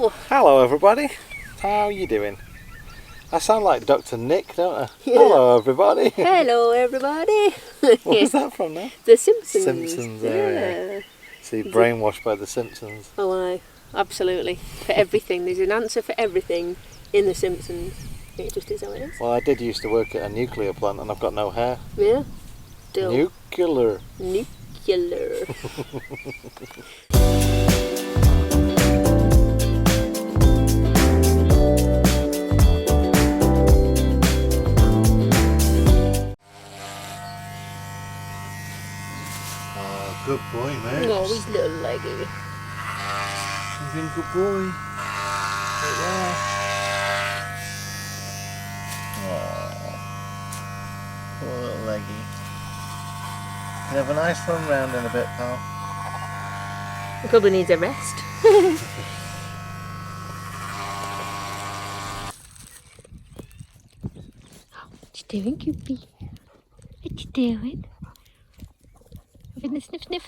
Hello! Hello everybody, how are you doing? I sound like Dr. Nick, don't I? Yeah. Hello everybody! Hello everybody! What was that from now? The Simpsons. Simpsons, yeah. See, brainwashed by the Simpsons. Oh aye, absolutely. For everything, there's an answer for everything in the Simpsons. It just is how it is. Well, I did used to work at a nuclear plant and I've got no hair. Yeah? Still. Nuclear. Nuclear. Oh, good boy, mate. Oh, he's little leggy. He's been a good boy. Right there. Oh, poor little leggy. You have a nice run round in a bit, pal. He probably needs a rest. What you doing, Goopy? What you doing? Having a sniff sniff?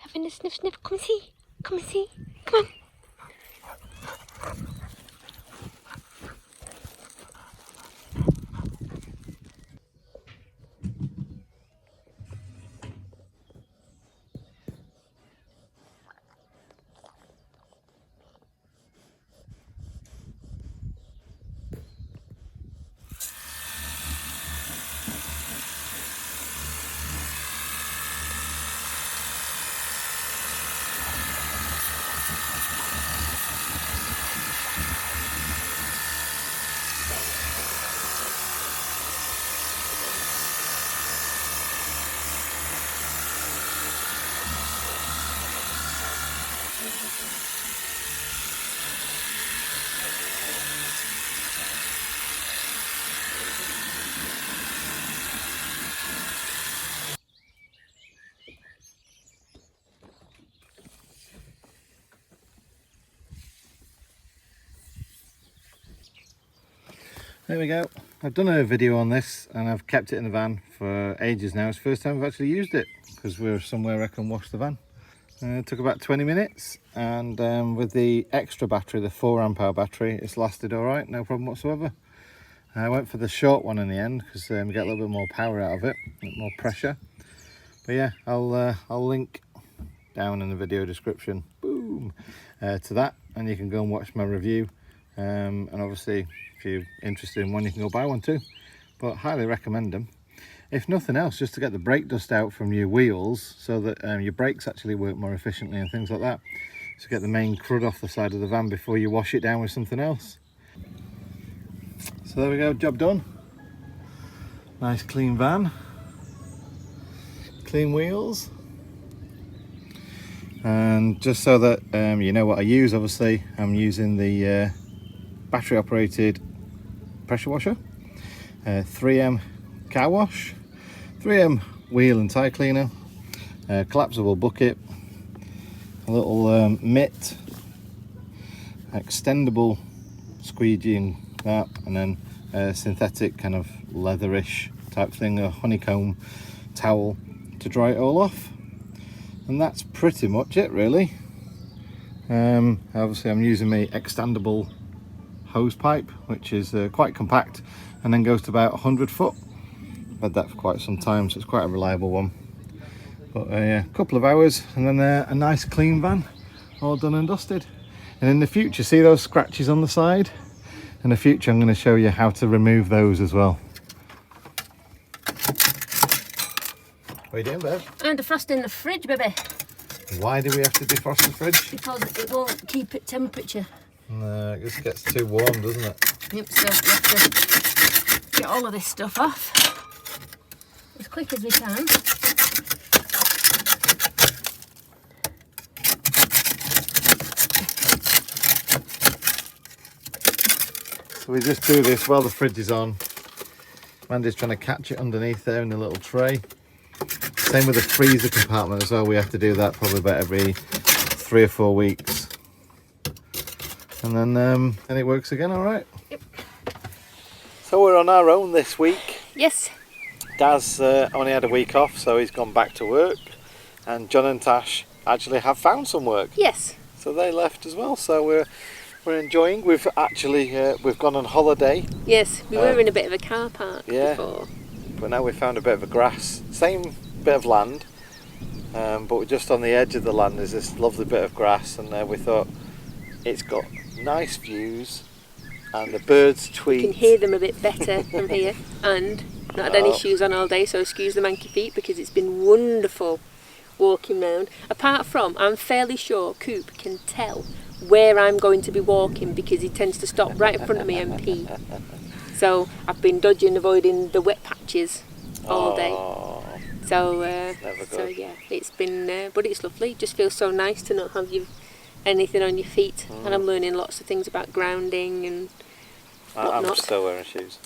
Having a sniff sniff? Come and see. Come and see. Come on. There we go. I've done a video on this and I've kept it in the van for ages now. It's the first time I've actually used it because we're somewhere I can wash the van. It took about 20 minutes and with the extra battery, the 4 amp hour battery, it's lasted all right, no problem whatsoever. I went for the short one in the end because we get a little bit more power out of it, a bit more pressure. But yeah, I'll link down in the video description, boom, to that, and you can go and watch my review. And obviously, if you're interested in one, you can go buy one too, but highly recommend them. If nothing else, just to get the brake dust out from your wheels so that your brakes actually work more efficiently and things like that. So get the main crud off the side of the van before you wash it down with something else. So there we go, job done. Nice clean van, clean wheels. And just so that you know what I use, obviously I'm using the battery operated pressure washer, 3M car wash, 3M wheel and tyre cleaner, collapsible bucket, a little mitt, extendable squeegee and that, and then a synthetic kind of leatherish type thing, a honeycomb towel to dry it all off. And that's pretty much it really. Obviously I'm using my extendable hose pipe, which is quite compact and then goes to about 100 foot. I've had that for quite some time, so it's quite a reliable one. But yeah, a couple of hours and then a nice clean van, all done and dusted. And in the future, see those scratches on the side? In the future I'm going to show you how to remove those as well. What are you doing, babe? I'm defrosting the fridge, baby. Why do we have to defrost the fridge? Because it won't keep it temperature. No, it just gets too warm, doesn't it? Yep, so we have to get all of this stuff off as quick as we can. So we just do this while the fridge is on. Mandy's trying to catch it underneath there in the little tray. Same with the freezer compartment as well. We have to do that probably about every 3 or 4 weeks. And then it works again, all right? Yep. So we're on our own this week. Yes. Daz only had a week off, so he's gone back to work. And John and Tash actually have found some work. Yes. So so they left as well. So we're enjoying. We've actually we've gone on holiday. Yes, we were in a bit of a car park before. But now we found a bit of a grass, same bit of land, but we're just on the edge of the land. There's this lovely bit of grass, and we thought it's got nice views, and the birds tweet. You can hear them a bit better from here, and not had any shoes on all day, so excuse the manky feet, because it's been wonderful walking round. Apart from, I'm fairly sure Coop can tell where I'm going to be walking, because he tends to stop right in front of me and pee. So I've been dodging, avoiding the wet patches all day. So yeah, it's been, but it's lovely. It just feels so nice to not have anything on your feet. And I'm learning lots of things about grounding and whatnot. I'm still wearing shoes.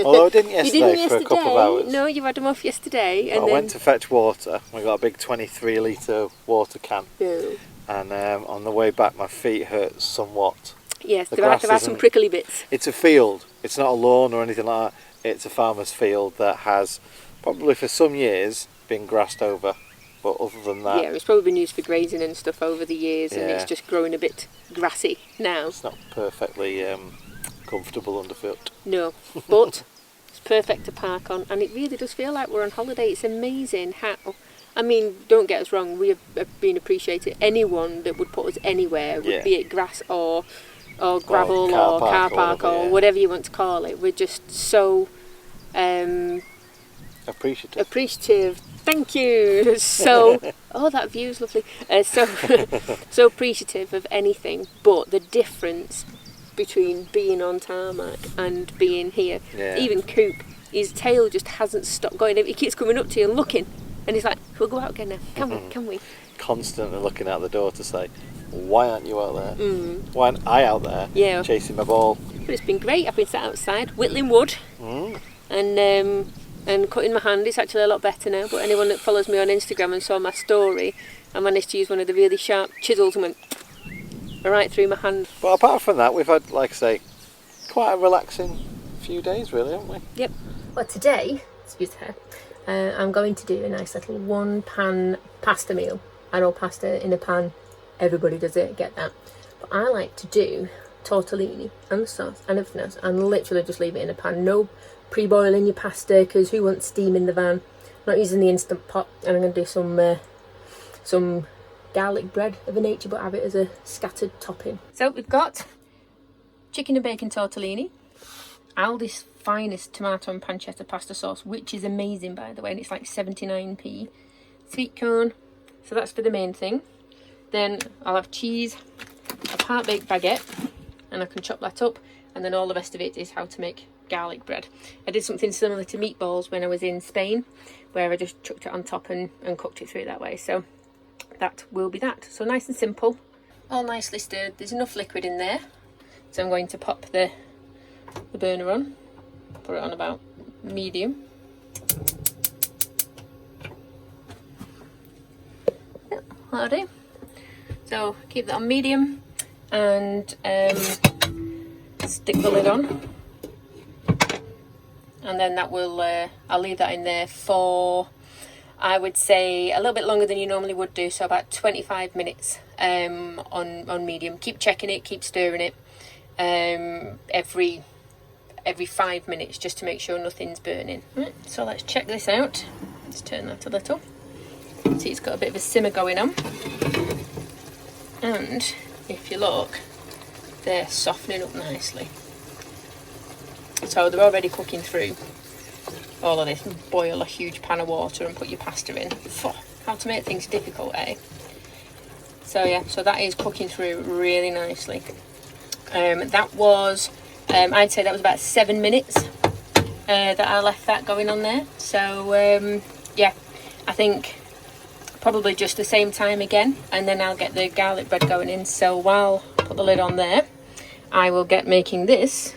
Although I didn't yesterday, for a couple of hours. No, you had them off yesterday. And I went to fetch water. We got a big 23 litre water can. Yeah. And on the way back my feet hurt somewhat. Yes, there are some prickly bits. It's a field, it's not a lawn or anything like that. It's a farmer's field that has probably for some years been grassed over, but other than that... Yeah, it's probably been used for grazing and stuff over the years, and it's just growing a bit grassy now. It's not perfectly comfortable underfoot. No, but it's perfect to park on, and it really does feel like we're on holiday. It's amazing how... I mean, don't get us wrong, we have been appreciated. Anyone that would put us anywhere, be it grass or gravel or car park or whatever you want to call it, we're just so appreciative. Thank you. So that view's lovely. So appreciative of anything, but the difference between being on tarmac and being here, even Coop, his tail just hasn't stopped going. He keeps coming up to you and looking, and he's like, we'll go out again now, can we? Constantly looking out the door to say, why aren't you out there? Why aren't I out there chasing my ball? But it's been great. I've been sat outside whittling wood and cutting my hand. It's actually a lot better now, but anyone that follows me on Instagram and saw my story, I managed to use one of the really sharp chisels and went right through my hand. But apart from that, we've had, like I say, quite a relaxing few days really, haven't we? Yep. Well, today, excuse her, I'm going to do a nice little one-pan pasta meal. I know pasta in a pan, everybody does it, get that. But I like to do tortellini and sauce and everything else, and literally just leave it in a pan. No pre-boiling your pasta, because who wants steam in the van? I'm not using the Instant Pot, and I'm going to do some garlic bread of a nature, but have it as a scattered topping. So we've got chicken and bacon tortellini, Aldi's finest tomato and pancetta pasta sauce, which is amazing by the way, and it's like 79p. Sweet corn, so that's for the main thing. Then I'll have cheese, a part-baked baguette, and I can chop that up, and then all the rest of it is how to make garlic bread. I did something similar to meatballs when I was in Spain, where I just chucked it on top and cooked it through that way. So that will be that. So nice and simple, all nicely stirred. There's enough liquid in there, so I'm going to pop the burner on, put it on about medium. That'll do. So keep that on medium and stick the lid on, and then that will I'll leave that in there for, I would say, a little bit longer than you normally would do, so about 25 minutes on medium. Keep checking it, keep stirring it every 5 minutes, just to make sure nothing's burning. Right, so let's check this out. Let's turn that a little. See, it's got a bit of a simmer going on, and if you look, they're softening up nicely. So they're already cooking through all of this. Boil a huge pan of water and put your pasta in. How to make things difficult, eh? So yeah, so that is cooking through really nicely. That was, I'd say that was about 7 minutes that I left that going on there. So yeah, I think probably just the same time again, and then I'll get the garlic bread going in. So while I put the lid on there, I will get making this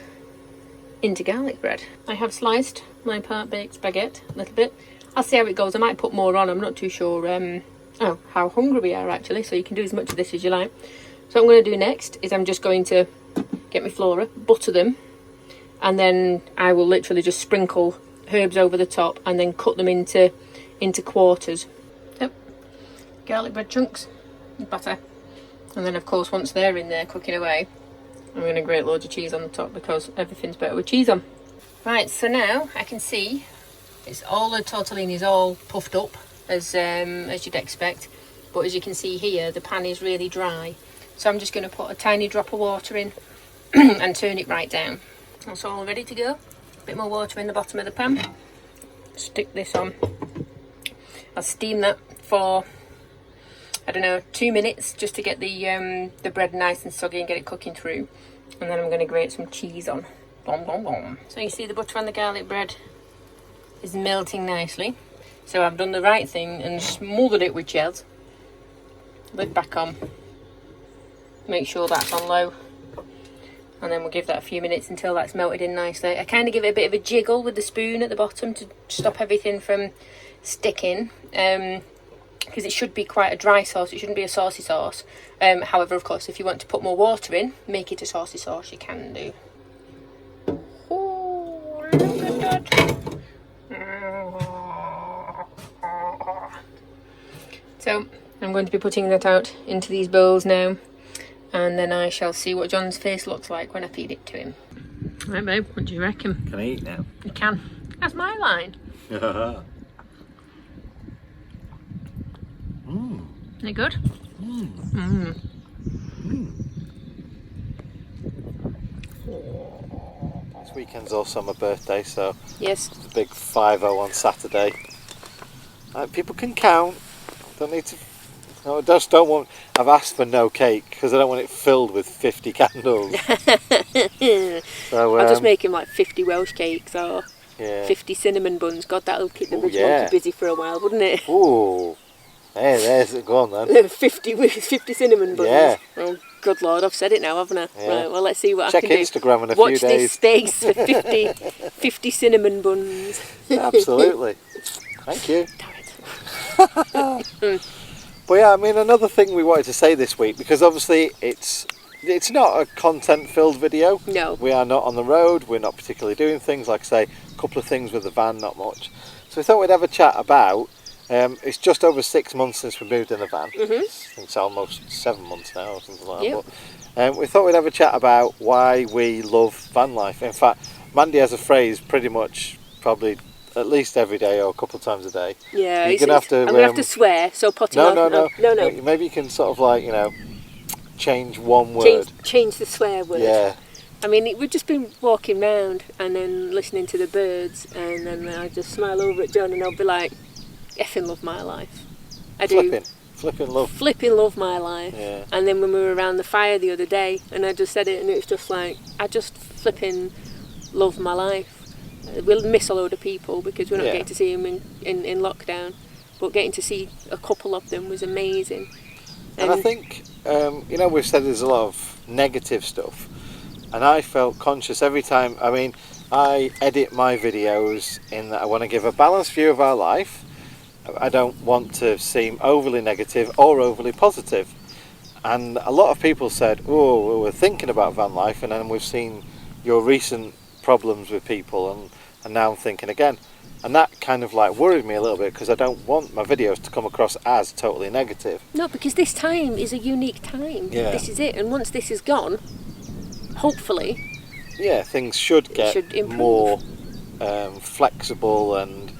into garlic bread. I have sliced my part-baked baguette a little bit. I'll see how it goes. I might put more on. I'm not too sure how hungry we are actually, so you can do as much of this as you like. So what I'm going to do next is I'm just going to get my flora, butter them, and then I will literally just sprinkle herbs over the top and then cut them into quarters. Yep. Garlic bread chunks, butter, And then of course once they're in there cooking away, I'm going to grate loads of cheese on the top because everything's better with cheese on. Right, so now I can see it's all the tortellini is all puffed up as you'd expect, but as you can see here the pan is really dry, so I'm just going to put a tiny drop of water in and turn it right down. That's all ready to go. A bit more water in the bottom of the pan. Stick this on. I'll steam that for, I don't know, 2 minutes just to get the bread nice and soggy and get it cooking through, and then I'm going to grate some cheese on. Bom, bom, bom. So you see the butter and the garlic bread is melting nicely, so I've done the right thing and smothered it with cheese. Lid back on, make sure that's on low, and then we'll give that a few minutes until that's melted in nicely. I kind of give it a bit of a jiggle with the spoon at the bottom to stop everything from sticking, because it should be quite a dry sauce, it shouldn't be a saucy sauce. However, of course, if you want to put more water in, make it a saucy sauce, you can do. Oh, look at that. So I'm going to be putting that out into these bowls now, and then I shall see what John's face looks like when I feed it to him. Right, babe, what do you reckon? Can I eat now? You can. That's my line. Is it good? This weekend's also my birthday, so Yes. it's a big 5-0 on Saturday. People can count. Don't need to. No, I just don't want. I've asked for no cake because I don't want it filled with 50 candles. So, I'll just make him like 50 Welsh cakes or yeah. 50 cinnamon buns. God, that'll keep the Ooh, rich yeah. monkey busy for a while, wouldn't it? Ooh. Hey, there's it. Go on then. 50 cinnamon buns. Yeah. Oh, good Lord, I've said it now, haven't I? Yeah. Right, well, let's see what Check I can Instagram in a do. Watch few days. this space for 50 cinnamon buns. Absolutely. Thank you. Damn it. But yeah, I mean, another thing we wanted to say this week, because obviously it's not a content-filled video. No. We are not on the road. We're not particularly doing things. Like I say, a couple of things with the van, not much. So we thought we'd have a chat about. It's just over 6 months since we moved in a van. I think it's almost 7 months now or something like that. Yep. But we thought we'd have a chat about why we love van life. In fact, Mandy has a phrase pretty much probably at least every day or a couple of times a day. Yeah, I'm gonna have to swear. So potty no, mouth. No. Maybe you can sort of like, change one word. Change the swear word. Yeah. I mean, we've just been walking round and then listening to the birds, and then I just smile over at John and I'll be like, effing love my life. I do. Flipping love. Flipping love my life. Yeah. And then when we were around the fire the other day, and I just said it, and it was just like, I just flipping love my life. We'll miss a load of people because we're not getting to see them in lockdown, but getting to see a couple of them was amazing. And I think, we've said there's a lot of negative stuff, and I felt conscious every time. I mean, I edit my videos in that I want to give a balanced view of our life. I don't want to seem overly negative or overly positive. And a lot of people said, oh, we're thinking about van life, and then we've seen your recent problems with people, and now I'm thinking again. And that kind of like worried me a little bit because I don't want my videos to come across as totally negative. No, because this time is a unique time. Yeah. This is it. And once this is gone, hopefully... Yeah, things should get improve. more flexible, and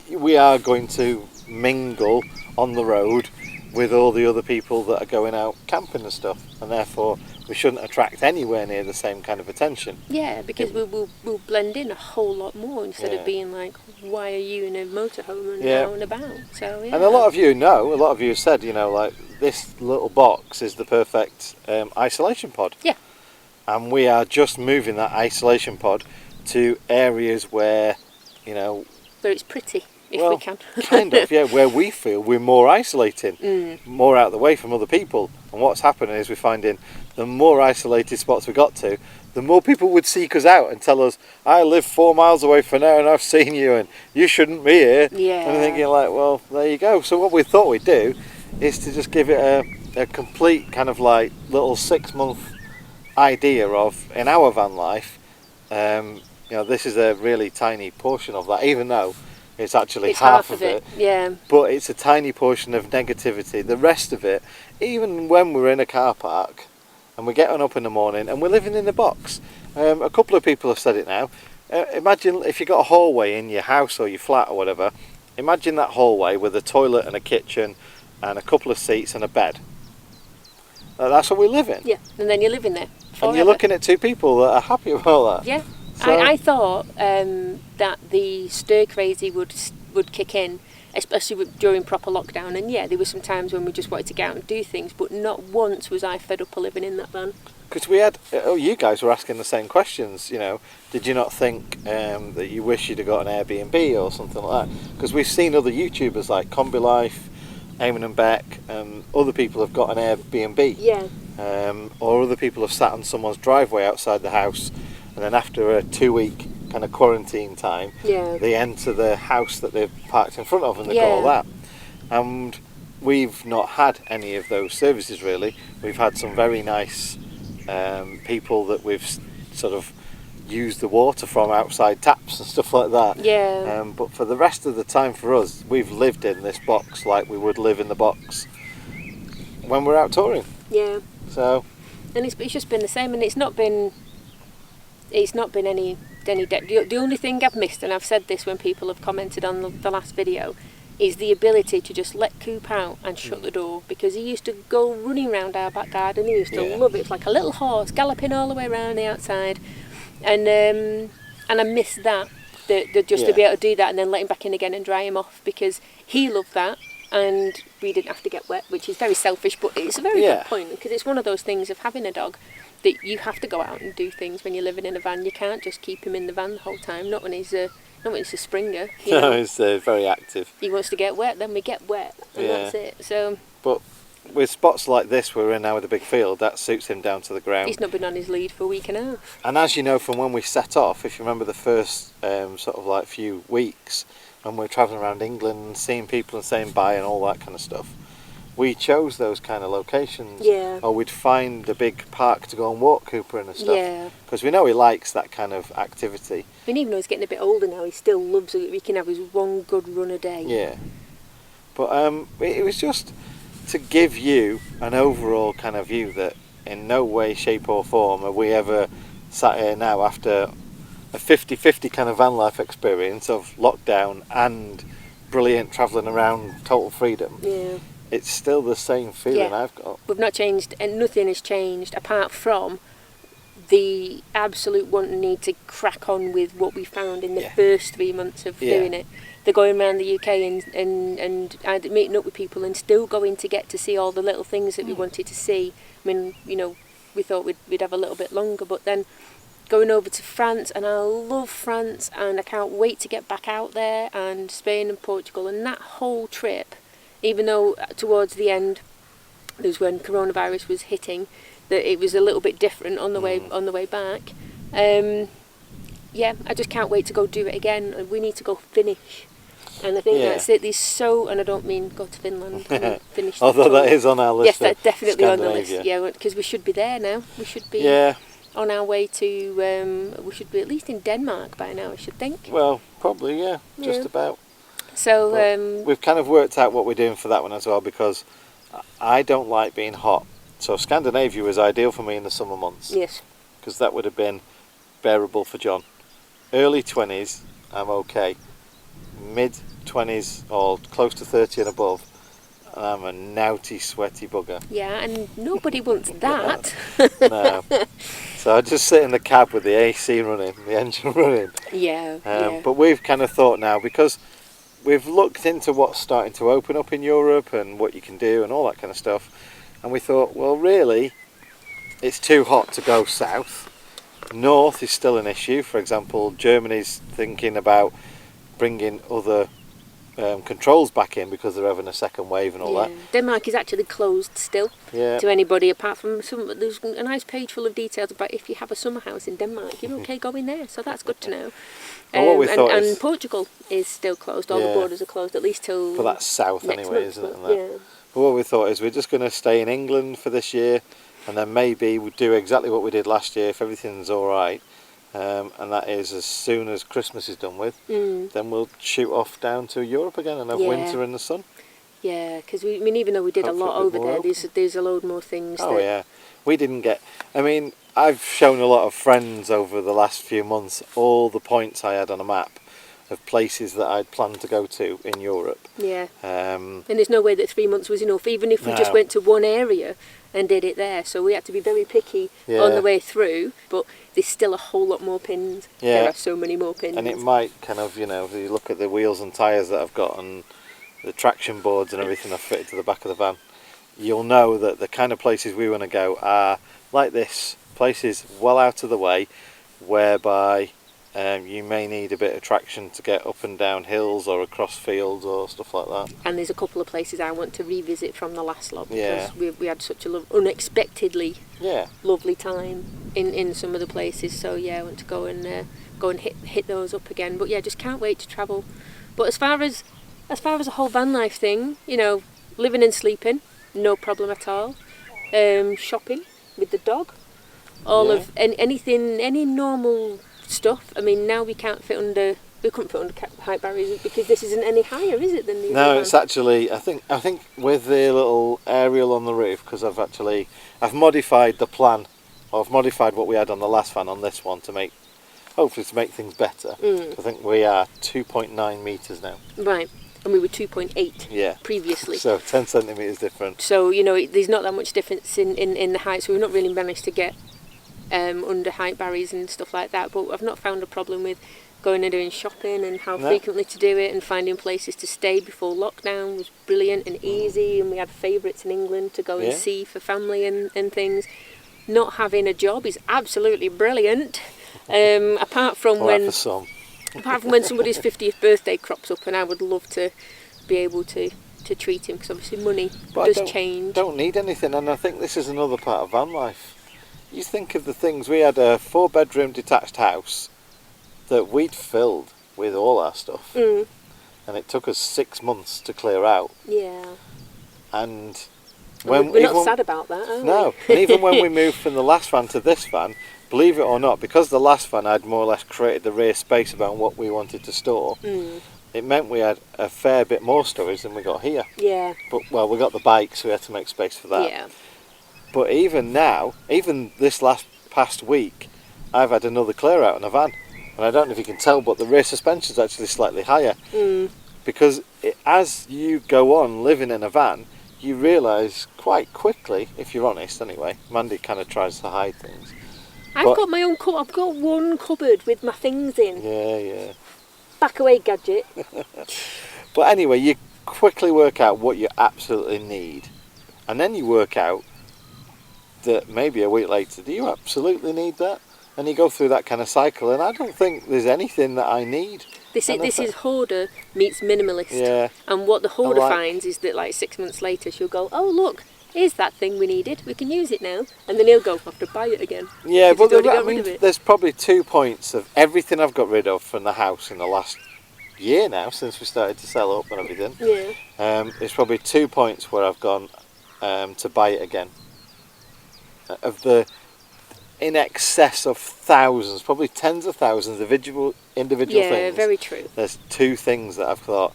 we are going to mingle on the road with all the other people that are going out camping and stuff, and therefore we shouldn't attract anywhere near the same kind of attention. Yeah, because we'll blend in a whole lot more instead of being like, why are you in a motorhome and out and about? So yeah. And a lot of you have said, like this little box is the perfect isolation pod. Yeah. And we are just moving that isolation pod to areas where, where it's pretty. If we can. Kind of, yeah, where we feel we're more isolating, more out of the way from other people. And what's happening is we're finding the more isolated spots we got to, the more people would seek us out and tell us, I live 4 miles away from there and I've seen you and you shouldn't be here. Yeah. And I'm thinking like, well, there you go. So what we thought we'd do is to just give it a complete kind of like little 6 month idea of, in our van life, this is a really tiny portion of that, even though it's actually half of it. Yeah. But it's a tiny portion of negativity. The rest of it even when we're in a car park and we're getting up in the morning and we're living in a box, a couple of people have said it now. Imagine if you got a hallway in your house or your flat or whatever. Imagine that hallway with a toilet and a kitchen and a couple of seats and a bed. That's what we live in. Yeah, and then you're living there forever. And you're looking at two people that are happy about that. Yeah. So, I thought that the stir crazy would kick in, especially during proper lockdown. And yeah, there were some times when we just wanted to get out and do things, but not once was I fed up of living in that van. Because we had, you guys were asking the same questions, you know. Did you not think that you wish you'd have got an Airbnb or something like that? Because we've seen other YouTubers like Vanlife, Eamon and Beck, and other people have got an Airbnb. Yeah. Or other people have sat on someone's driveway outside the house, and then after a 2-week kind of quarantine time, they enter the house that they've parked in front of and they've got all that. And we've not had any of those services really. We've had some very nice people that we've sort of used the water from outside taps and stuff like that. Yeah. But for the rest of the time for us, we've lived in this box like we would live in the box when we're out touring. Yeah. So. And it's just been the same, and it's not been any the only thing I've missed, and I've said this when people have commented on the last video, is the ability to just let Coop out and shut the door, because he used to go running around our back garden. He used to love it. It's like a little horse galloping all the way around the outside, and I miss that just to be able to do that and then let him back in again and dry him off, because he loved that and we didn't have to get wet, which is very selfish, but it's a very good point, because it's one of those things of having a dog that you have to go out and do things when you're living in a van. You can't just keep him in the van the whole time, not when he's a Springer. No, he's very active. He wants to get wet, then we get wet, and that's it. So, but with spots like this we're in now with a big field, that suits him down to the ground. He's not been on his lead for a week and a half. And as you know from when we set off, if you remember the first sort of like few weeks when we were travelling around England and seeing people and saying bye and all that kind of stuff, we chose those kind of locations. Yeah. Or we'd find a big park to go and walk Cooper in and stuff. Yeah. Because we know he likes that kind of activity. And even though he's getting a bit older now, he still loves it. He can have his one good run a day. Yeah. But it was just to give you an overall kind of view that in no way, shape or form have we ever sat here now after a 50-50 kind of van life experience of lockdown and brilliant travelling around, total freedom. Yeah. It's still the same feeling I've got. We've not changed, and nothing has changed apart from the absolute want and need to crack on with what we found in the first 3 months of doing it. They're going around the UK and meeting up with people and still going to get to see all the little things that we wanted to see. I mean, you know, we thought we'd have a little bit longer, but then going over to France, and I love France, and I can't wait to get back out there, and Spain and Portugal, and that whole trip, even though towards the end, it was when coronavirus was hitting, that it was a little bit different on the way back. I just can't wait to go do it again. We need to go finish. And I think that's it. And I don't mean go to Finland and finish. Although that is on our list. Yes, that's definitely on the list. Yeah, because we should be there now. We should be on our way to. We should be at least in Denmark by now, I should think. Well, probably just about. So we've kind of worked out what we're doing for that one as well, because I don't like being hot. So Scandinavia was ideal for me in the summer months. Yes. Because that would have been bearable for John. Early 20s, I'm okay. Mid 20s or close to 30 and above, and I'm a naughty, sweaty bugger. Yeah, and nobody wants that. No. So I just sit in the cab with the AC running, the engine running. But we've kind of thought now, because we've looked into what's starting to open up in Europe and what you can do and all that kind of stuff, and we thought, well, really, it's too hot to go south. North is still an issue. For example, Germany's thinking about bringing other controls back in because they're having a second wave and all that. Denmark is actually closed still to anybody, apart from there's a nice page full of details about if you have a summer house in Denmark, you're okay going there, so that's good to know. And Portugal is still closed. All the borders are closed, at least till for that south anyway, isn't it? Yeah. But what we thought is we're just going to stay in England for this year, and then maybe we'll do exactly what we did last year if everything's all right. And that is, as soon as Christmas is done with, then we'll shoot off down to Europe again and have winter in the sun. Yeah, because I mean, even though we did a lot Hopefully a over bit more there, open. there's a load more things. Oh that, yeah, we didn't get. I mean, I've shown a lot of friends over the last few months all the points I had on a map of places that I'd planned to go to in Europe. Yeah. Um, And there's no way that 3 months was enough, even if we just No. went to one area and did it there. So we had to be very picky on the way through, but there's still a whole lot more pins. Yeah. There are so many more pins. and it might kind of, you know, if you look at the wheels and tyres that I've got and the traction boards and everything I've fitted to the back of the van, you'll know that the kind of places we want to go are like this, places well out of the way, whereby you may need a bit of traction to get up and down hills or across fields or stuff like that. And there's a couple of places I want to revisit from the last lot, Yeah. because we had such a unexpectedly Yeah, lovely time in some of the places. So yeah, I want to go and hit those up again. But yeah, just can't wait to travel. But as far as the whole van life thing, you know, living and sleeping, no problem at all. Shopping with the dog, all Yeah. of anything, any normal stuff. I mean, now we couldn't fit under height barriers because this isn't any higher, is it, than the no, other it's van? actually, I think with the little aerial on the roof, because I've modified the plan, or I've modified what we had on the last van on this one to hopefully make things better. I think we are 2.9 metres now. Right, and we were 2.8 Yeah. previously. So 10 centimetres different. So, you know, there's not that much difference in the height, so we've not really managed to get under height barriers and stuff like that, but I've not found a problem with going and doing shopping and how No. frequently to do it, and finding places to stay before lockdown was brilliant and easy, and we had favourites in England to go and Yeah. see for family and things. Not having a job is absolutely brilliant, apart from All right, for some. when somebody's 50th birthday crops up, and I would love to be able to treat him, because obviously money But does I change. don't need anything, and I think this is another part of van life. You think of the things, we had a 4-bedroom detached house that we'd filled with all our stuff, and it took us 6 months to clear out. Yeah. And We're not sad about that, are we? No, and even when we moved from the last van to this van, believe it or not, because the last van had more or less created the rear space about what we wanted to store, it meant we had a fair bit more storage than we got here. Yeah. But well, we got the bike, so we had to make space for that. Yeah. But even now, even this past week, I've had another clear out in a van, and I don't know if you can tell, but the rear suspension's actually slightly higher, because as you go on living in a van, you realise quite quickly, if you're honest anyway, Mandy kind of tries to hide things. I've got my own cupboard. I've got one cupboard with my things in. Yeah. Back away, gadget. But anyway, you quickly work out what you absolutely need, and then you work out that maybe a week later, do you absolutely need that? And you go through that kind of cycle, and I don't think there's anything that I need. This is hoarder meets minimalist. Yeah. And what the hoarder like- finds is that like 6 months later she'll go, oh look, here's that thing we needed. We can use it now. And then he'll go, have to buy it again. Yeah, 'Cause but he's already got rid of it. there's probably 2 points of everything I've got rid of from the house in the last year now, since we started to sell up and everything. Yeah. There's probably 2 points where I've gone to buy it again. Of the in excess of thousands, probably tens of thousands of individual Yeah, things. very true. There's 2 things that I've thought,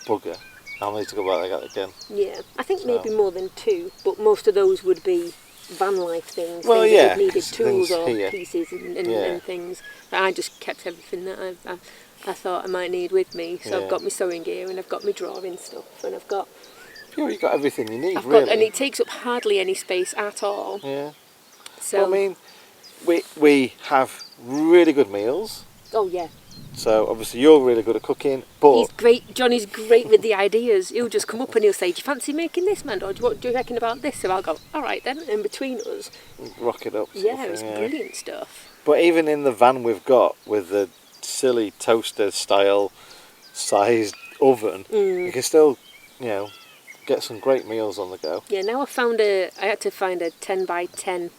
bugger, I'll need to go back that again. Yeah. I think So- maybe more than 2, but most of those would be van life things. Well, things yeah, that needed 'cause tools things or here. pieces and Yeah. things. But I just kept everything that I thought I might need with me. So Yeah. I've got my sewing gear, and I've got my drawing stuff, and I've got You've got everything you need, really. and it takes up hardly any space at all. Yeah. So Well, I mean, we have really good meals. oh yeah, So obviously you're really good at cooking, but he's great. Johnny's great with the ideas. He'll just come up and he'll say, "Do you fancy making this, man? Or what do you reckon about this?" So I'll go, "All right then." And between us, rock it up. sort of yeah, thing, it's brilliant stuff. But even in the van we've got with the silly toaster style sized oven, you can still, get some great meals on the go. Yeah, now I had to find a 10 by 10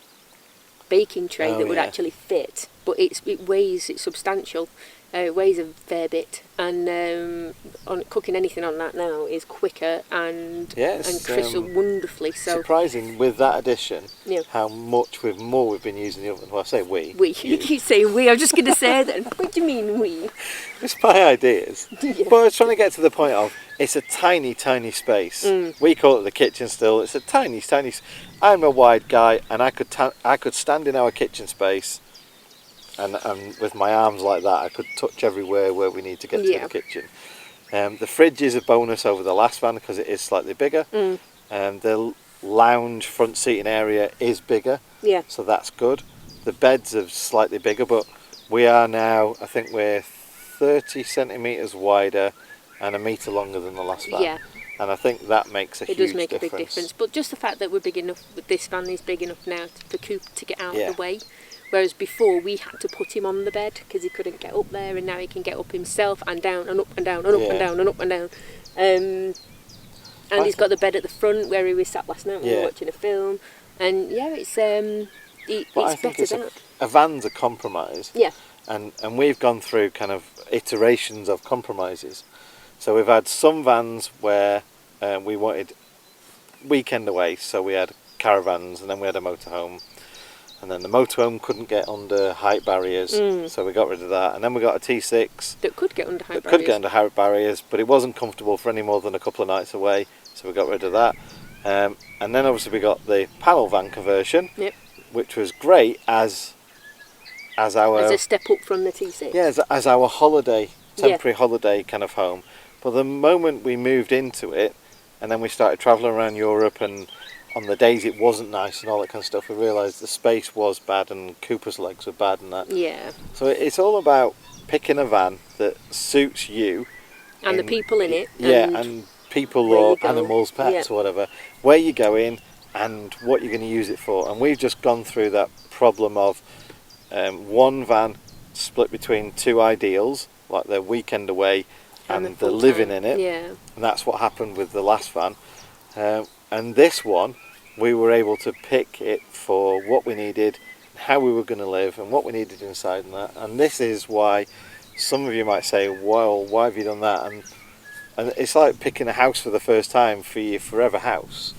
baking tray Oh, that would yeah. actually fit, but it weighs, it's substantial. It weighs a fair bit, and on cooking anything on that now is quicker and crisps wonderfully. So surprising with that addition, yeah. how much more we've been using the oven. Well, I say we. You keep saying we. I was just going to say that. What do you mean we? It's my ideas. Yeah. But I was trying to get to the point of it's a tiny, tiny space. We call it the kitchen still. It's a tiny, tiny. I'm a wide guy, and I could stand in our kitchen space. And with my arms like that, I could touch everywhere where we need to get to the kitchen. The fridge is a bonus over the last van because it is slightly bigger. The lounge front seating area is bigger, so that's good. The beds are slightly bigger, but we are now, I think we're 30 centimetres wider and a metre longer than the last van. Yeah. And I think that makes a huge difference. It does make a big difference. But just the fact that we're big enough, this van is big enough now for Coop to get out of the way. Whereas before we had to put him on the bed because he couldn't get up there, and now he can get up himself and down and up and down and up and down and up and down. And he's got the bed at the front where he was sat last night when we were watching a film. And it's better than a van's a compromise. Yeah. And we've gone through kind of iterations of compromises. So we've had some vans where we wanted weekend away, so we had caravans, and then we had a motorhome. And then the motorhome couldn't get under height barriers, so we got rid of that. And then we got a T6 that could get under height barriers, but it wasn't comfortable for any more than a couple of nights away, so we got rid of that. And then obviously we got the panel van conversion, which was great as a step up from the T6. Yeah, as our temporary holiday kind of home. But the moment we moved into it, and then we started travelling around Europe, and on the days it wasn't nice and all that kind of stuff, we realised the space was bad and Cooper's legs were bad and that. Yeah. So it's all about picking a van that suits you. And the people in it. And people or animals, pets or whatever, where you're going and what you're going to use it for. And we've just gone through that problem of one van split between two ideals, like the weekend away and the living in it. Yeah. And that's what happened with the last van. And this one, we were able to pick it for what we needed, how we were going to live, and what we needed inside and that. And this is why some of you might say, well, why have you done that? And it's like picking a house for the first time for your forever house.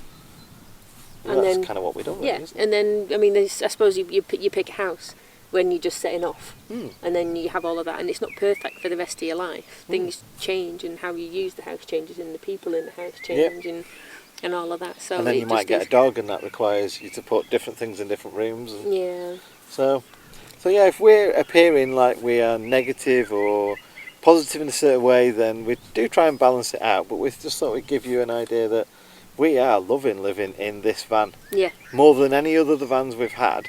And that's kind of what we've done. Yeah, really, and then, I mean, I suppose you pick a house when you're just setting off, and then you have all of that, and it's not perfect for the rest of your life. Things change, and how you use the house changes, and the people in the house change, and all of that. So and then you might get a dog, and that requires you to put different things in different rooms. And So yeah, if we're appearing like we are negative or positive in a certain way, then we do try and balance it out. But we just thought we'd give you an idea that we are loving living in this van. Yeah. More than any other the vans we've had.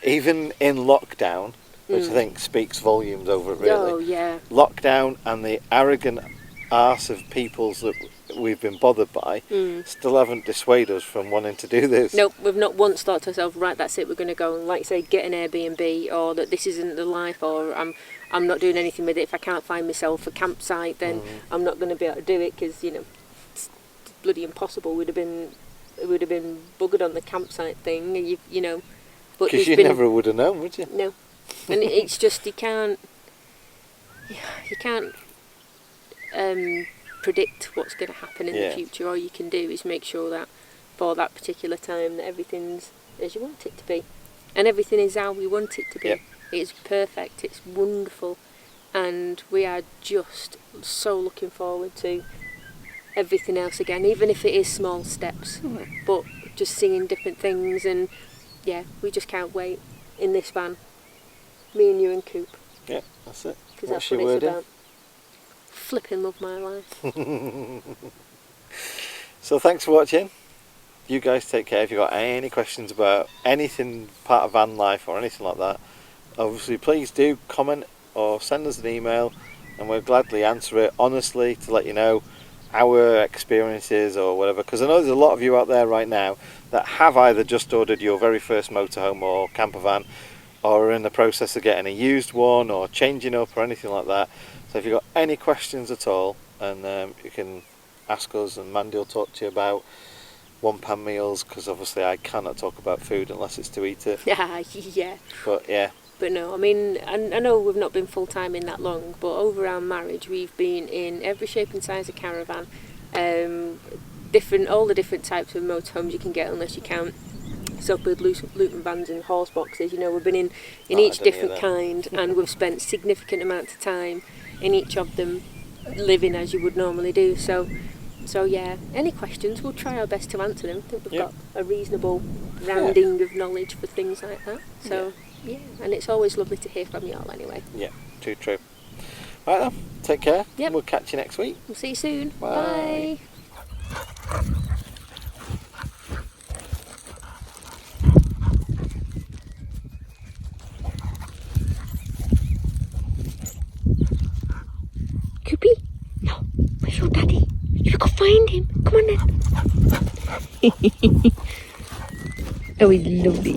Even in lockdown, which I think speaks volumes over it really. Oh yeah. Lockdown and the arrogant arse of peoples that we've been bothered by still haven't dissuaded us from wanting to do this. Nope, we've not once thought to ourselves, right, that's it, we're going to go and, like say, get an Airbnb, or that this isn't the life, or I'm not doing anything with it. If I can't find myself a campsite, then I'm not going to be able to do it, because it's bloody impossible. We'd have been buggered on the campsite thing, you know. Because you never would have known, would you? No, and it's just you can't predict what's going to happen in the future. All you can do is make sure that for that particular time that everything's as you want it to be, and everything is how we want it to be. It's perfect, it's wonderful, and we are just so looking forward to everything else again, even if it is small steps, but just seeing different things. And we just can't wait in this van, me and you and Coop. Yeah, that's it. Because that's what it's about. Flipping love my life. So thanks for watching. You guys take care. If you've got any questions about anything part of van life or anything like that, obviously please do comment or send us an email, and we'll gladly answer it honestly to let you know our experiences or whatever, because I know there's a lot of you out there right now that have either just ordered your very first motorhome or camper van, or are in the process of getting a used one or changing up or anything like that. So if you've got any questions at all, and you can ask us, and Mandy will talk to you about one-pan meals, because obviously I cannot talk about food unless it's to eat it. Yeah. But yeah, But no, I mean, I know we've not been full-time in that long, but over our marriage we've been in every shape and size of caravan, all the different types of motorhomes you can get, unless you count with Luton vans and horse boxes. You know, we've been in each different kind, and we've spent significant amounts of time in each of them, living as you would normally do. So yeah, any questions, we'll try our best to answer them. I think we've got a reasonable rounding of knowledge for things like that. So yeah, and it's always lovely to hear from you all anyway. Yeah, too true. Right then, take care. Yep. We'll catch you next week. We'll see you soon. Bye. Bye. Koopy? No, where's your daddy? You've got to find him. Come on then. Oh, he's lovely.